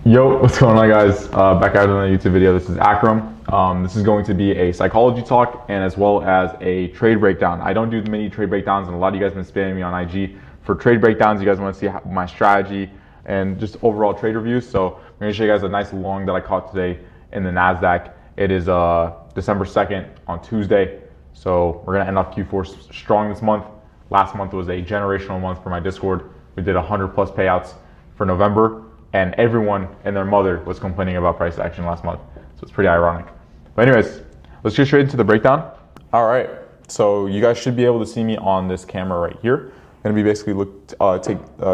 Yo, what's going on, guys? Back out on the YouTube video. This is Akram. This is going to be a psychology talk and as well as a trade breakdown. I don't do many trade breakdowns, and a lot of you guys have been spamming me on IG for trade breakdowns. You guys want to see my strategy and just overall trade reviews. So I'm going to show you guys a nice long that I caught today in the NASDAQ. It is December 2nd on Tuesday. So we're going to end off Q4 strong this month. Last month was a generational month for my Discord. We did 100 plus payouts for November. And everyone and their mother was complaining about price action last month. So it's pretty ironic. But anyways, let's get straight into the breakdown. All right, so you guys should be able to see me on this camera right here. I'm gonna be basically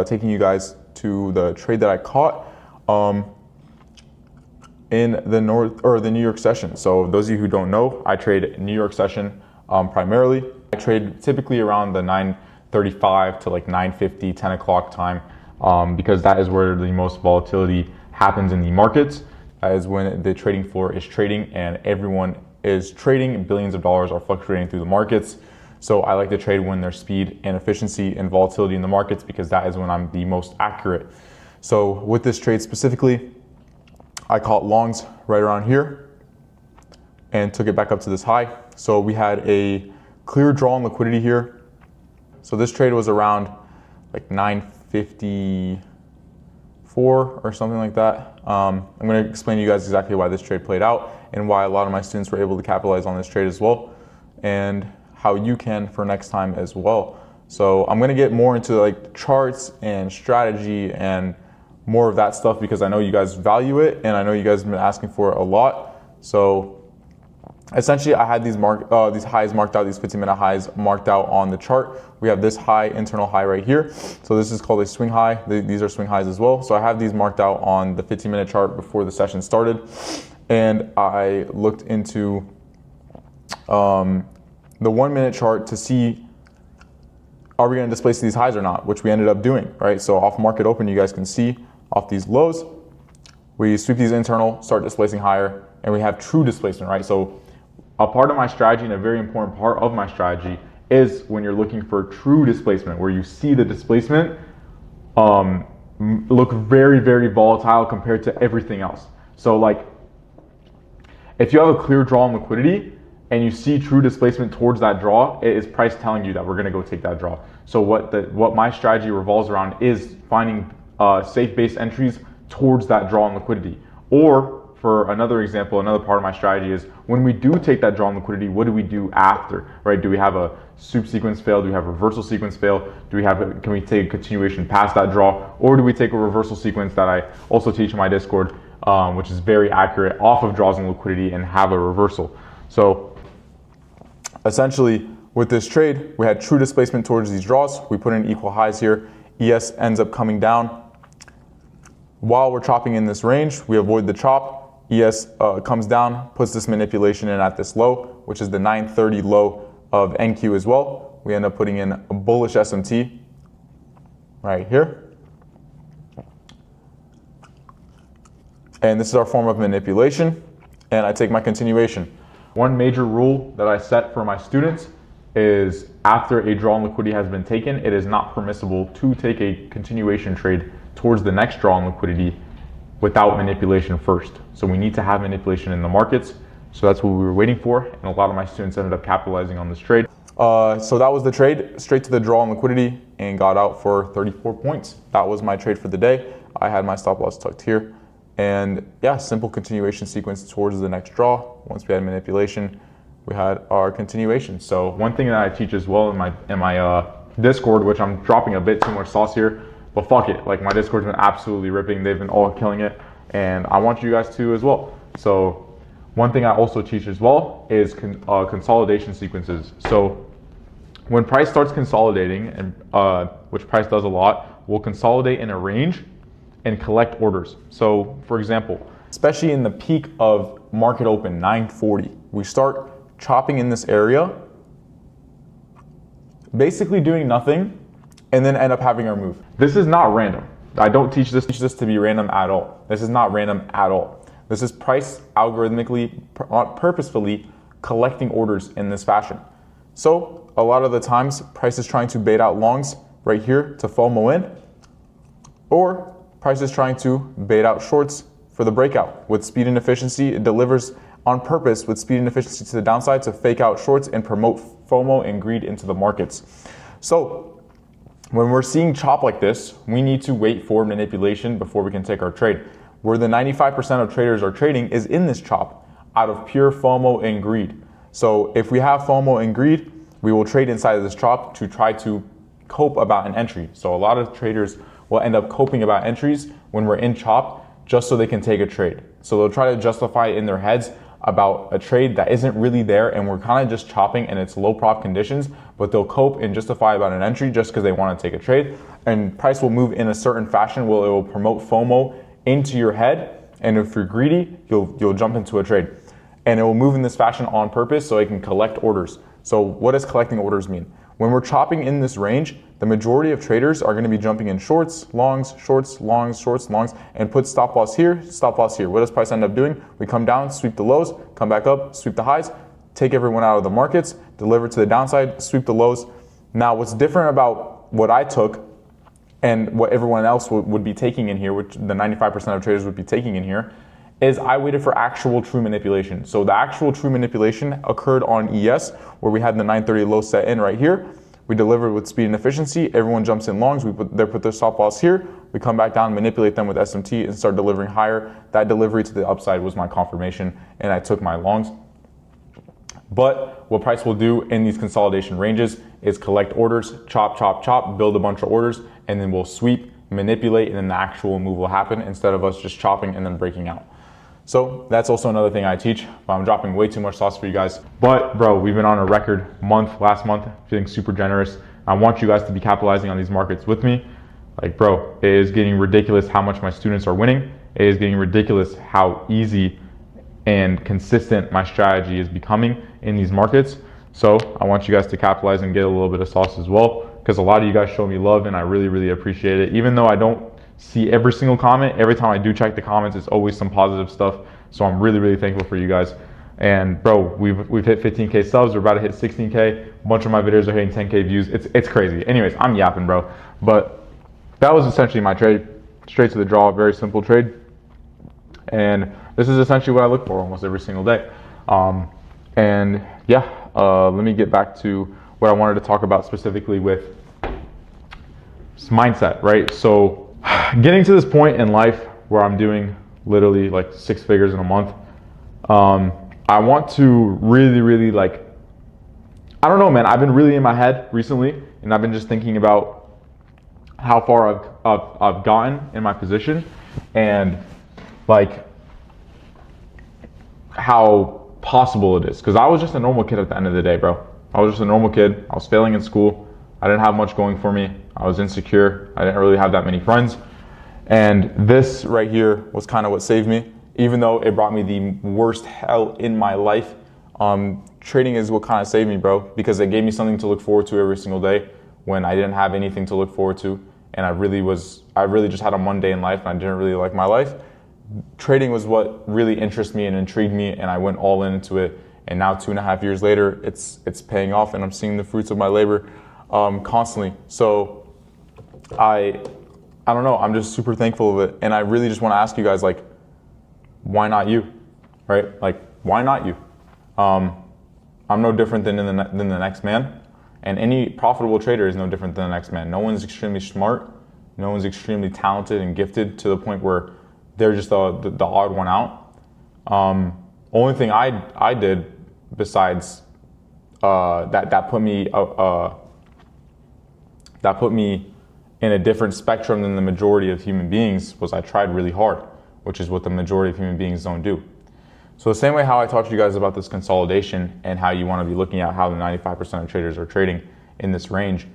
taking you guys to the trade that I caught in the New York session. So those of you who don't know, I trade New York session primarily. I trade typically around the 9:35 to like 9:50, 10 o'clock time. Because that is where the most volatility happens in the markets. That is when the trading floor is trading and everyone is trading. Billions of dollars are fluctuating through the markets. So I like to trade when there's speed and efficiency and volatility in the markets, because that is when I'm the most accurate. So with this trade specifically, I caught longs right around here and took it back up to this high. So we had a clear draw in liquidity here. So this trade was around like 9:54 or something like that. I'm going to explain to you guys exactly why this trade played out and why a lot of my students were able to capitalize on this trade as well, and how you can for next time as well. So I'm going to get more into like charts and strategy and more of that stuff, because I know you guys value it and I know you guys have been asking for it a lot. So essentially, I had these highs marked out, these 15-minute highs marked out on the chart. We have this high, internal high right here. So this is called a swing high. These are swing highs as well. So I have these marked out on the 15-minute chart before the session started. And I looked into the 1-minute chart to see, are we going to displace these highs or not, which we ended up doing, right? So off market open, you guys can see off these lows, we sweep these internal, start displacing higher, and we have true displacement, right? So a part of my strategy, and a very important part of my strategy, is when you're looking for true displacement, where you see the displacement look very, very volatile compared to everything else. So like, if you have a clear draw in liquidity and you see true displacement towards that draw, it is price telling you that we're gonna go take that draw. So what my strategy revolves around is finding safe base entries towards that draw in liquidity. Or for another example, another part of my strategy is when we do take that draw in liquidity, what do we do after, right? Do we have a soup sequence fail? Do we have a reversal sequence fail? Can we take a continuation past that draw? Or do we take a reversal sequence that I also teach in my Discord, which is very accurate, off of draws in liquidity and have a reversal? So essentially with this trade, we had true displacement towards these draws. We put in equal highs here. ES ends up coming down. While we're chopping in this range, we avoid the chop. ES comes down, puts this manipulation in at this low, which is the 930 low of NQ as well. We end up putting in a bullish SMT right here. And this is our form of manipulation. And I take my continuation. One major rule that I set for my students is after a draw in liquidity has been taken, it is not permissible to take a continuation trade towards the next draw in liquidity without manipulation first. So we need to have manipulation in the markets. So that's what we were waiting for. And a lot of my students ended up capitalizing on this trade. So that was the trade, straight to the draw in liquidity, and got out for 34 points. That was my trade for the day. I had my stop loss tucked here. And yeah, simple continuation sequence towards the next draw. Once we had manipulation, we had our continuation. So one thing that I teach as well in my Discord, which I'm dropping a bit too much sauce here, but fuck it, like my Discord's been absolutely ripping. They've been all killing it, and I want you guys to as well. So one thing I also teach as well is consolidation sequences. So when price starts consolidating, and which price does a lot, we'll consolidate in a range and collect orders. So for example, especially in the peak of market open, 940, we start chopping in this area, basically doing nothing, and then end up having our move. This is not random. I don't teach this to be random at all. This is not random at all. This is price algorithmically, purposefully collecting orders in this fashion. So a lot of the times, price is trying to bait out longs right here to FOMO in, or price is trying to bait out shorts for the breakout. With speed and efficiency, it delivers on purpose with speed and efficiency to the downside to fake out shorts and promote FOMO and greed into the markets. So when we're seeing chop like this, we need to wait for manipulation before we can take our trade. Where the 95% of traders are trading is in this chop out of pure FOMO and greed. So if we have FOMO and greed, we will trade inside of this chop to try to cope about an entry. So a lot of traders will end up coping about entries when we're in chop just so they can take a trade. So they'll try to justify it in their heads about a trade that isn't really there and we're kind of just chopping and it's low prop conditions, but they'll cope and justify about an entry just because they want to take a trade. And price will move in a certain fashion where it will promote FOMO into your head. And if you're greedy, you'll jump into a trade. And it will move in this fashion on purpose so it can collect orders. So what does collecting orders mean? When we're chopping in this range, the majority of traders are going to be jumping in shorts, longs, shorts, longs, shorts, longs, and put stop loss here, stop loss here. What does price end up doing? We come down, sweep the lows, come back up, sweep the highs, take everyone out of the markets, deliver to the downside, sweep the lows. Now, what's different about what I took and what everyone else would be taking in here, which the 95% of traders would be taking in here, is I waited for actual true manipulation. So the actual true manipulation occurred on ES, where we had the 930 low set in right here. We delivered with speed and efficiency. Everyone jumps in longs. They put their stop loss here. We come back down, manipulate them with SMT, and start delivering higher. That delivery to the upside was my confirmation, and I took my longs. But what price will do in these consolidation ranges is collect orders, chop, chop, chop, build a bunch of orders, and then we'll sweep, manipulate, and then the actual move will happen instead of us just chopping and then breaking out. So that's also another thing I teach, but I'm dropping way too much sauce for you guys. But bro, we've been on a record month, last month, feeling super generous. I want you guys to be capitalizing on these markets with me. Like bro, it is getting ridiculous how much my students are winning. It is getting ridiculous how easy and consistent my strategy is becoming in these markets. So I want you guys to capitalize and get a little bit of sauce as well, because a lot of you guys show me love and I really, really appreciate it. Even though I don't see every single comment, every time I do check the comments, it's always some positive stuff. So I'm really, really thankful for you guys. And bro, we've hit 15K subs. We're about to hit 16K. A bunch of my videos are hitting 10K views. It's crazy. Anyways, I'm yapping, bro. But that was essentially my trade. Straight to the draw, very simple trade. And this is essentially what I look for almost every single day. And yeah, let me get back to what I wanted to talk about specifically with mindset, right? So getting to this point in life where I'm doing literally like 6 figures in a month, I want to really, really like, I don't know, man. I've been really in my head recently, and I've been just thinking about how far I've gotten in my position, and like how possible it is. Because I was just a normal kid at the end of the day, bro. I was just a normal kid. I was failing in school. I didn't have much going for me. I was insecure. I didn't really have that many friends. And this right here was kind of what saved me. Even though it brought me the worst hell in my life, trading is what kind of saved me, bro, because it gave me something to look forward to every single day when I didn't have anything to look forward to. And I really just had a mundane life and I didn't really like my life. Trading was what really interested me and intrigued me, and I went all into it. And now 2.5 years later, it's paying off, and I'm seeing the fruits of my labor constantly. So I don't know, I'm just super thankful of it. And I really just want to ask you guys, like, why not you, right? Like, why not you? I'm no different than the next man, and any profitable trader is no different than the next man. No one's extremely smart, no one's extremely talented and gifted to the point where they're just the odd one out. Only thing I did besides that put me in a different spectrum than the majority of human beings was I tried really hard, which is what the majority of human beings don't do. So the same way how I talked to you guys about this consolidation and how you want to be looking at how the 95% of traders are trading in this range,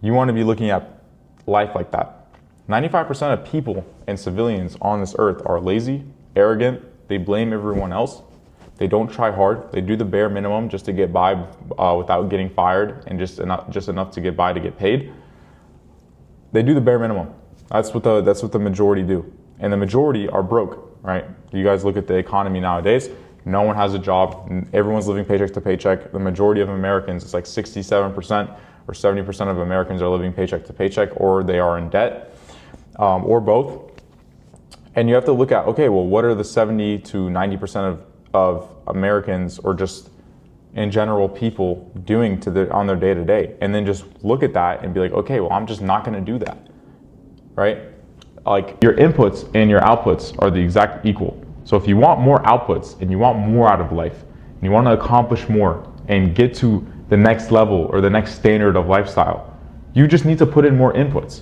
you want to be looking at life like that. 95% of people and civilians on this earth are lazy, arrogant, they blame everyone else, they don't try hard, they do the bare minimum just to get by without getting fired, and just enough to get by to get paid. They do the bare minimum. That's what the majority do. And the majority are broke, right? You guys look at the economy nowadays, no one has a job, everyone's living paycheck to paycheck. The majority of Americans, it's like 67% or 70% of Americans are living paycheck to paycheck, or they are in debt, or both. And you have to look at, okay, well, what are the 70 to 90% of Americans, or just in general people, doing on their day-to-day? And then just look at that and be like, okay, well, I'm just not gonna do that, right? Like, your inputs and your outputs are the exact equal. So if you want more outputs and you want more out of life, and you wanna accomplish more and get to the next level or the next standard of lifestyle, you just need to put in more inputs.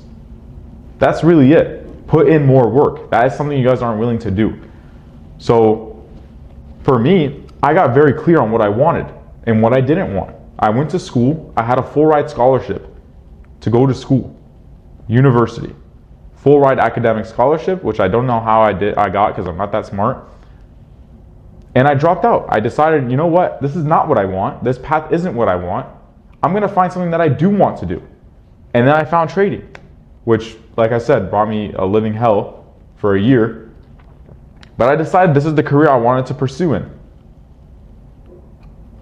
That's really it. Put in more work. That is something you guys aren't willing to do. So for me, I got very clear on what I wanted and what I didn't want. I went to school. I had a full ride scholarship to go to school, university, full ride academic scholarship, which I don't know how I got because I'm not that smart. And I dropped out. I decided, you know what? This is not what I want. This path isn't what I want. I'm going to find something that I do want to do. And then I found trading, which, like I said, brought me a living hell for a year. But I decided this is the career I wanted to pursue in.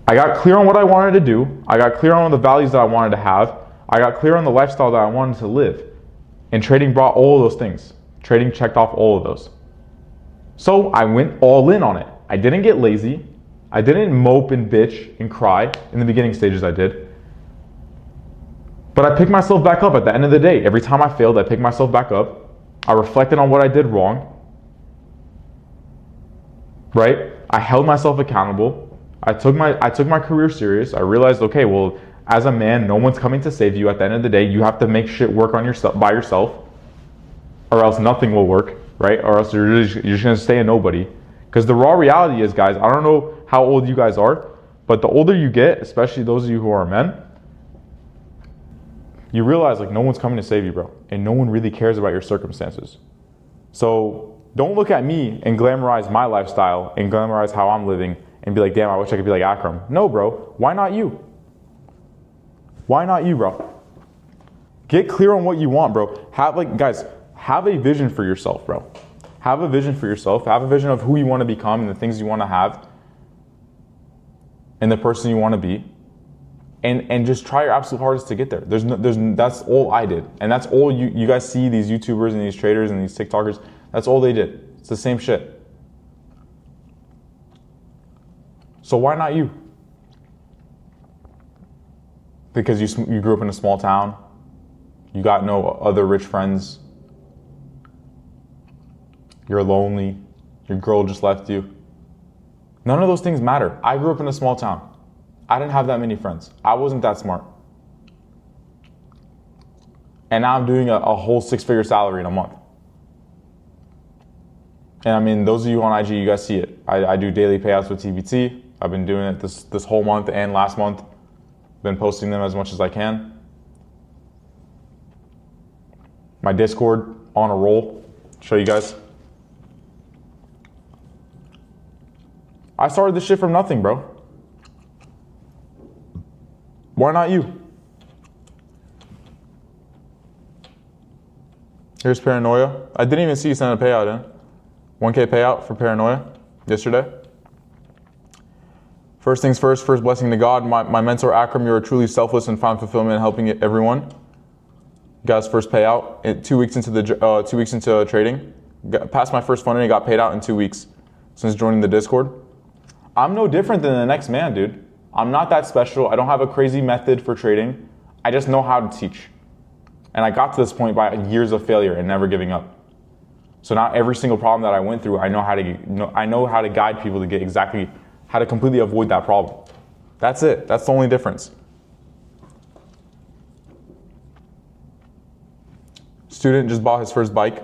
I got clear on what I wanted to do. I got clear on the values that I wanted to have. I got clear on the lifestyle that I wanted to live. And trading brought all of those things. Trading checked off all of those. So I went all in on it. I didn't get lazy. I didn't mope and bitch and cry. In the beginning stages I did. But I picked myself back up at the end of the day. Every time I failed, I picked myself back up. I reflected on what I did wrong. Right? I held myself accountable. I took my career serious. I realized, okay, well, as a man, no one's coming to save you. At the end of the day, you have to make shit work on yourself by yourself, or else nothing will work, right? Or else you're just gonna stay a nobody. Because the raw reality is, guys, I don't know how old you guys are, but the older you get, especially those of you who are men, you realize like no one's coming to save you, bro. And no one really cares about your circumstances. So don't look at me and glamorize my lifestyle and glamorize how I'm living and be like, damn, I wish I could be like Akram. No, bro. Why not you? Why not you, bro? Get clear on what you want, bro. Guys, have a vision for yourself, bro. Have a vision for yourself. Have a vision of who you want to become and the things you want to have and the person you want to be. And just try your absolute hardest to get there. That's all I did. And that's all you guys see, these YouTubers and these traders and these TikTokers, that's all they did. It's the same shit. So why not you? Because you grew up in a small town. You got no other rich friends. You're lonely. Your girl just left you. None of those things matter. I grew up in a small town. I didn't have that many friends. I wasn't that smart. And now I'm doing a whole 6-figure salary in a month. And I mean, those of you on IG, you guys see it. I do daily payouts with TBT. I've been doing it this whole month and last month. Been posting them as much as I can. My Discord on a roll. Show you guys. I started this shit from nothing, bro. Why not you? Here's Paranoia. I didn't even see you send a payout in. 1K payout for Paranoia yesterday. First things first blessing to God. My mentor Akram, you are truly selfless and found fulfillment in helping everyone. Got his first payout 2 weeks into trading. Passed my first funding and got paid out in 2 weeks since joining the Discord. I'm no different than the next man, dude. I'm not that special. I don't have a crazy method for trading. I just know how to teach. And I got to this point by years of failure and never giving up. So now every single problem that I went through, I know how to guide people to get exactly how to completely avoid that problem. That's it. That's the only difference. Student just bought his first bike.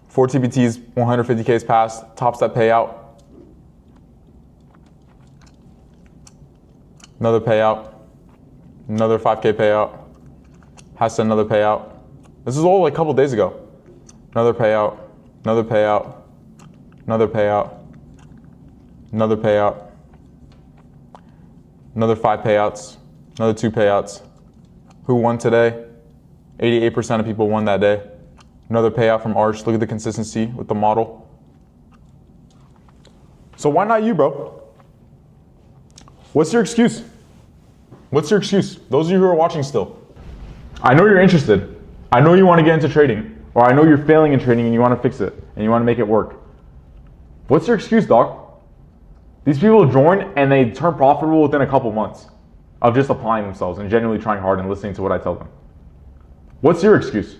4 TBTs, 150Ks passed, top step payout. Another payout. Another 5K payout. Has another payout. This is all like a couple days ago. Another payout. Another payout. Another payout. Another payout. Another 5 payouts. Another 2 payouts. Who won today? 88% of people won that day. Another payout from Arch. Look at the consistency with the model. So why not you, bro? What's your excuse? What's your excuse? Those of you who are watching still. I know you're interested. I know you want to get into trading, or I know you're failing in trading and you want to fix it and you want to make it work. What's your excuse, dog? These people join and they turn profitable within a couple months of just applying themselves and genuinely trying hard and listening to what I tell them. What's your excuse?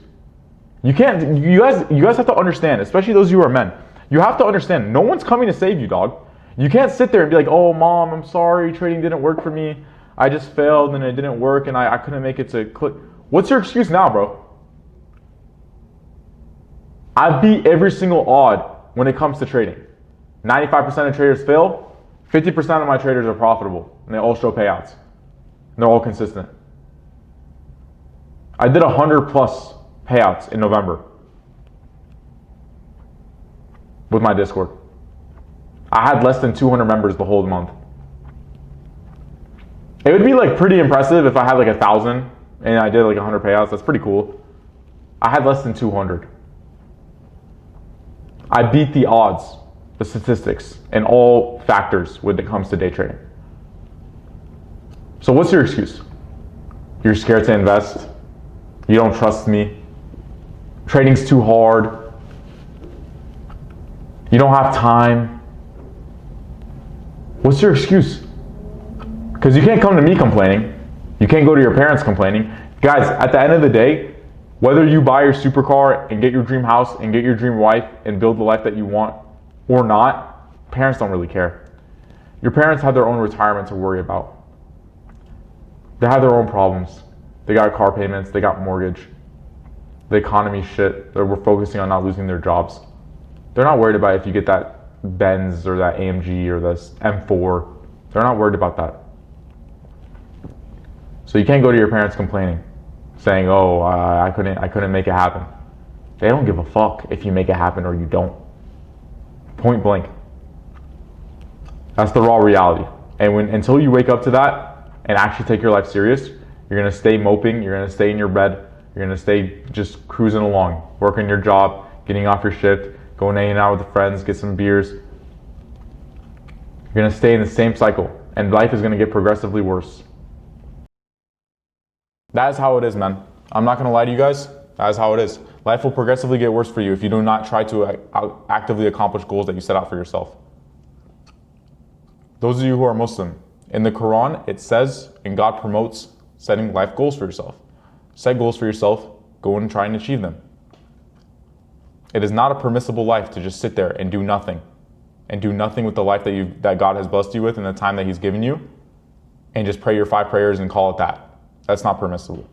You guys have to understand, especially those of you who are men. You have to understand, no one's coming to save you, dog. You can't sit there and be like, oh, mom, I'm sorry, trading didn't work for me. I just failed and it didn't work and I couldn't make it to click. What's your excuse now, bro? I beat every single odd when it comes to trading. 95% of traders fail. 50% of my traders are profitable and they all show payouts. And they're all consistent. I did 100 plus payouts in November with my Discord. I had less than 200 members the whole month. It would be like pretty impressive if I had like 1,000 and I did like 100 payouts. That's pretty cool. I had less than 200. I beat the odds, the statistics, and all factors when it comes to day trading. So what's your excuse? You're scared to invest. You don't trust me. Trading's too hard. You don't have time. What's your excuse? Because you can't come to me complaining. You can't go to your parents complaining. Guys, at the end of the day, whether you buy your supercar and get your dream house and get your dream wife and build the life that you want or not, parents don't really care. Your parents have their own retirement to worry about. They have their own problems. They got car payments, they got mortgage. The economy shit, we're focusing on not losing their jobs. They're not worried about if you get that Benz or that AMG or this M4. They're not worried about that. So you can't go to your parents complaining, saying, oh, I couldn't make it happen. They don't give a fuck if you make it happen or you don't. Point blank. That's the raw reality. And until you wake up to that and actually take your life serious, you're gonna stay moping, you're gonna stay in your bed, you're gonna stay just cruising along, working your job, getting off your shift, going hanging out with friends, get some beers. You're gonna stay in the same cycle and life is gonna get progressively worse. That is how it is, man. I'm not gonna lie to you guys, that is how it is. Life will progressively get worse for you if you do not try to actively accomplish goals that you set out for yourself. Those of you who are Muslim, in the Quran, it says, and God promotes setting life goals for yourself. Set goals for yourself, go and try and achieve them. It is not a permissible life to just sit there and do nothing with the life that God has blessed you with and the time that He's given you, and just pray your 5 prayers and call it that. That's not permissible.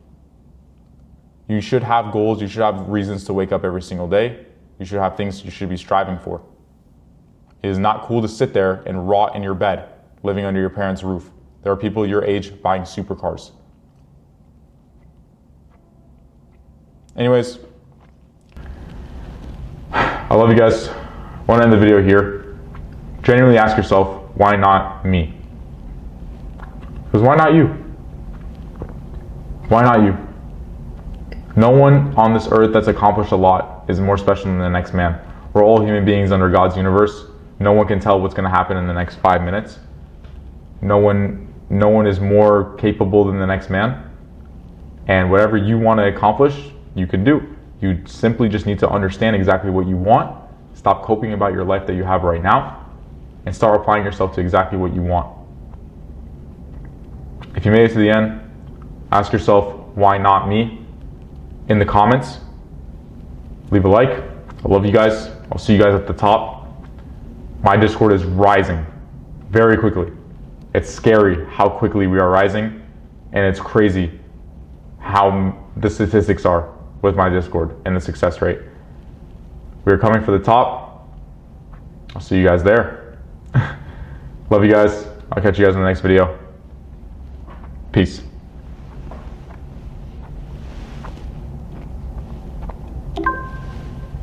You should have goals, you should have reasons to wake up every single day. You should have things you should be striving for. It is not cool to sit there and rot in your bed, living under your parents' roof. There are people your age buying supercars. Anyways, I love you guys. I want to end the video here. Genuinely ask yourself, why not me? Because why not you? Why not you? No one on this earth that's accomplished a lot is more special than the next man. We're all human beings under God's universe. No one can tell what's going to happen in the next 5 minutes. No one is more capable than the next man. And whatever you want to accomplish, you can do. You simply just need to understand exactly what you want. Stop coping about your life that you have right now and start applying yourself to exactly what you want. If you made it to the end, ask yourself, why not me? In the comments, leave a like. I love you guys. I'll see you guys at the top. My Discord is rising very quickly. It's scary how quickly we are rising, and it's crazy how the statistics are with my Discord and the success rate. We're coming for the top. I'll see you guys there. Love you guys. I'll catch you guys in the next video. Peace.